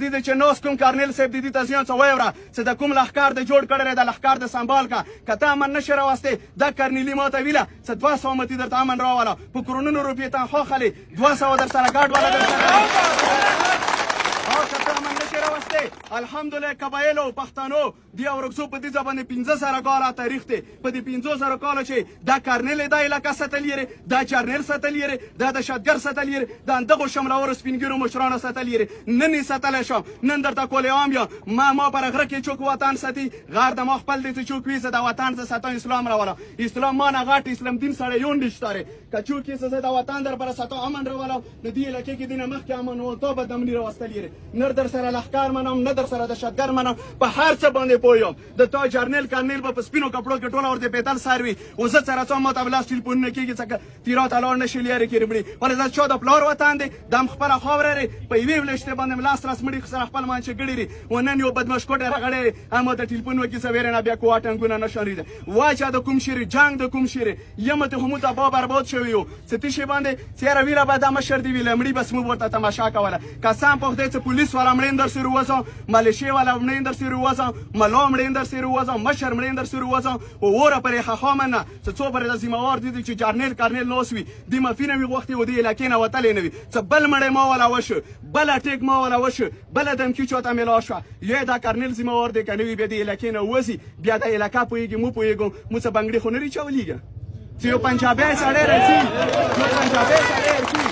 دي چې نوس کوم کارنیل صاحب دي ته ځان څه وایوره چې د کوم لښکر د جوړ کړی د لښکر د سمبال کا کته امن نشي راوستې دا کارنیلي ماته ویله چې 200 متي درته امن راوله په کرونونو روپۍ تنخوا خلې 200 در سره ګاډ والا در سره الحمدلله قبایلو پښتنو دی اورکسو په دې ځبانه 1500 کاله تاریخ دی په دې 1500 کاله چې دا کارنیل د علاقې ساتلیری دا چارنیل ساتلیری دا د شادګر ساتلیری دا دغه شملور سپینګرو مشرانو ساتلیری نن یې ساتل شو نن درته کولې عام یا ما پر غره کې چوک وطن ساتي غار د مخ خپل دې چوک وې د وطن څخه ساتو اسلام راولا اسلام ما نه غاټ اسلام دین سره یون نشتاره کچو کې څه د وطن در پر ساتو امن راولا د دې علاقې کې دینه مخ کې امن او توبه دمنی راوستلیری نر در سره لخکار منم نه در سره د شادګر منم په هر څه باندې پویم د تا جرنیل کارنیل په سپینو کپړو کې ټوله ورته پیتل ساروي او زه سره څو ماته بلاس ټلیفون نه کېږي څنګه تیرات الان نشي لري کې ربړي ولې دا چا د پلار وطن دی دم خپل خاورې په یوې ولشته باندې ملاس راس مړي سره خپل مان چې ګړي ونن یو بدمش کوټه راغړې اما د ټلیفون وکي سویره نه بیا کوټنګونه نشریده واچا د کوم شری جنگ د کوم شری یمته همو ته با برباد شوی یو ستې شی باندې چیرې ویره به د مشر دی ویل مړي بس مو ورته تماشا کوله قسم په دې چې پولیس والا مړین در سره وځو مالشي والا مړین در سره وځو ملو مړین در سره وځو مشر مړین در سره وځو او وره پرې خامنه چې څو پر د ذمہوار دي چې جرنیل کارنیل نوسوي د مفینه وی وخت و دی علاقې نه وتلې نه وي څه بل مړې ما ولا وشه بل ټیک ما ولا وشه بل دم کی چوتا ملا شو یې دا کارنیل ذمہوار دی کني به د علاقې نه وځي بیا د علاقې پويږي مو پويګو مو څه بنگړي خونري چولېګا چې یو پنجابي سره راځي یو پنجابي سره راځي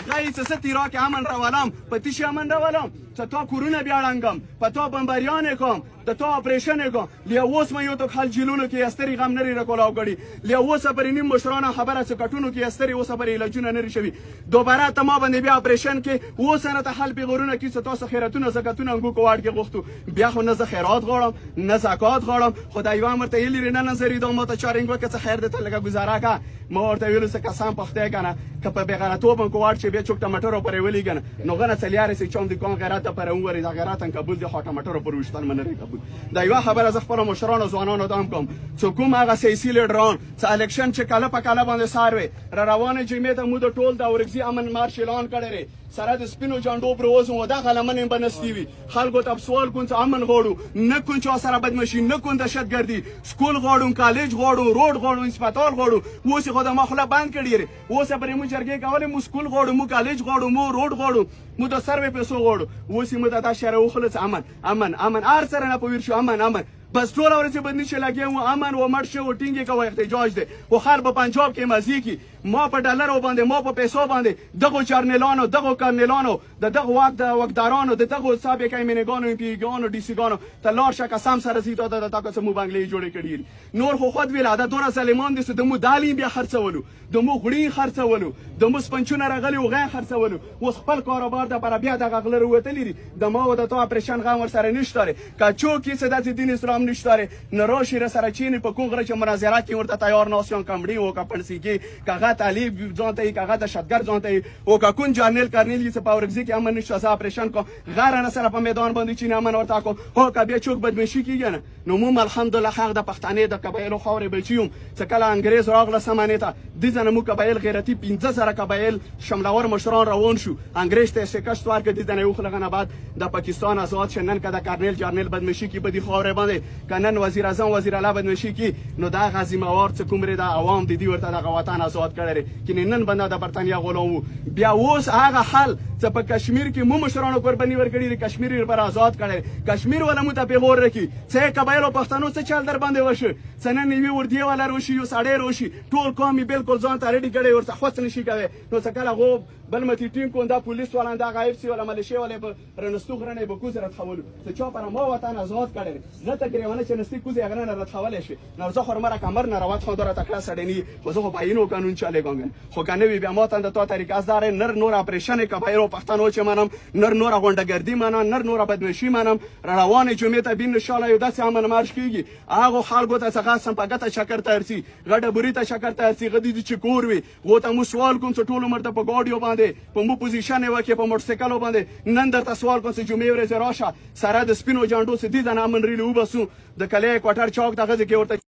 غای څه تیرا کې امن راولم پتیش امن راولم څه تا کورونه بیا ړنګم په تا بمباریان کوم د تا اپریشن کوم لیا اوس مې یو تو خل جیلونو کې استری غم نری راکولاو غړي لیا اوس پر نیم مشرانه خبره څه کټونو کې استری اوس پر علاجونه نری شوی دوباره ته ما باندې بیا اپریشن کې اوس نه ته حل پیغورونه کې څه تاسو خیراتونه زکاتونه انګو کوړ کې غوښتو بیا خو نه زه خیرات غواړم نه زکات غواړم خدای و امر ته یلی نه نظر دو ما ته چارنګ وکړه خیر دې ته لګه گزاره کا ما ورته ویل څه قسم پخته کنه که په بغیرتوب کوړ چې بیا چوک ټماټر پر ویلی کنه نو غنه چلیاره سي چوم د کون غیرت پر اونوري دا غیرت ان قبول دي ټماټر پر وشتل منره قبول دا یو خبره ز خپل مشرانو ځوانانو دام کوم څو کوم هغه سیاسي لیډران چې الیکشن چې کله په کله باندې ساروي را روانه جمعیت مو د ټول د ورګزي امن مارش اعلان کړی سره د سپینو جانډو بروز و دا غلمن بنستی وي خلکو ته سوال کوم امن غوړو نه کوم چې سره بدمشي نه کوم دهشتګردي سکول غوړو کالج غوړو روډ غوړو هسپتال غوړو اوس خو د مخله بند کړی اوس پرې مو جرګې کولې مو سکول غوړو مو کالج غوړو مو روډ غوړو مو د سروې پیسو غوړو اوس مو د شهر وخلص امن ار سره نه پویر شو امن بس ټول ورته بدني چې لګي و امن و مرشه و ټینګي کوي احتجاج دي خو خر په پنجاب کې مزي کی ما په ډالر باندې ما په پیسو باندې دغه چارنلانو دغه کارنلانو دغه وقدارانو دغه سابقه ایمنګانو پیګانو ډي سیګانو ته لار شکه سم سره زیاته د تاسو مو بنگلې جوړې کړي نور خو خود ویل دا دونه سلیمان دي چې د مو دالین بیا خرڅولو د مو غړي خرڅولو د مو سپنچونه راغلي او غیر خرڅولو اوس خپل کاروبار د پر بیا د غغلر وتلې د ما و د تو اپریشن غم ور سره نشته کچو کې صدات دین اسلام نشتاره نروشی را سره چینی په کوم غره چې مناظرات کې ورته تیار ناسیون کمړي او کپړسی کې کاغه طالب ځانته کاغه د شتګر ځانته او کا کون جرنیل کارنیل چې په ورګزي کې امن نشه اپریشن کو غره نه سره په میدان باندې چینی امن ورته کو هو کا بیا چوک بدمشي کیږي نو مو الحمدلله حق د پښتنې د قبایلو خورې بچیوم چې کله انګريز راغله سمانه ته د ځنه مو قبایل غیرتی 15000 قبایل شملور مشران روان شو انګريز ته شکست ورکړ د ځنه یو خلغنه بعد د پاکستان آزاد شنن کده کارنیل جرنیل بدمشي کې بدی خورې باندې کنن وزیر اعظم وزیر اعلی بدمشي کی نو دا غازی موار څه کومره د عوام د دې ورته د وطن آزاد کړي کینې نن بنده د برتانیا غلام بیا اوس هغه حل چې په کشمیر کې مو مشرانو قرباني ورکړي کشمیر پر آزاد کړي کشمیر ولا مو ته پیغور رکی څه قبایلو پښتنو څه چل در باندې وشه سنن نیوی ور دی ولا روشي یو ساړې روشي ټول قومي بالکل ځان ته ریډي کړي ورته خاص نشي کوي نو څه کله غو بل متي ټیم کو دا پولیس ولاندا غایب سی ولا ملیشیا ولا رنستو غرنه به کوزره تحول څه چا پر مو وطن آزاد کړي زه تقریبا چې نستی کوزه غرنه راتحول شي نو زه خرمره کمر نه روات خو دره تکړه سړنی خو زه په عینو قانون چاله ګنګ خو کنه بیا ما ته د تو طریقې ازدار نر نور اپریشن کبایرو پښتنو چې منم نر غونډګردي منم نر بدمشي منم روانه جمعه ته بین ان شاء الله یو داسې امن مارش کیږي هغه خلکو ته څنګه سم پګه شکر ترسي غډه بوري ته شکر ترسي غدي چې کور وي و ته مو سوال کوم چې ټول مرته په ګاډیو باندې په مو پوزیشن وکي په موټر سایکل باندې نن درته سوال کوم چې جمعه ورځ راشه سره د سپینو جانډو سدي د امن ریلو بسو د کله کوټر چوک دغه کې ورته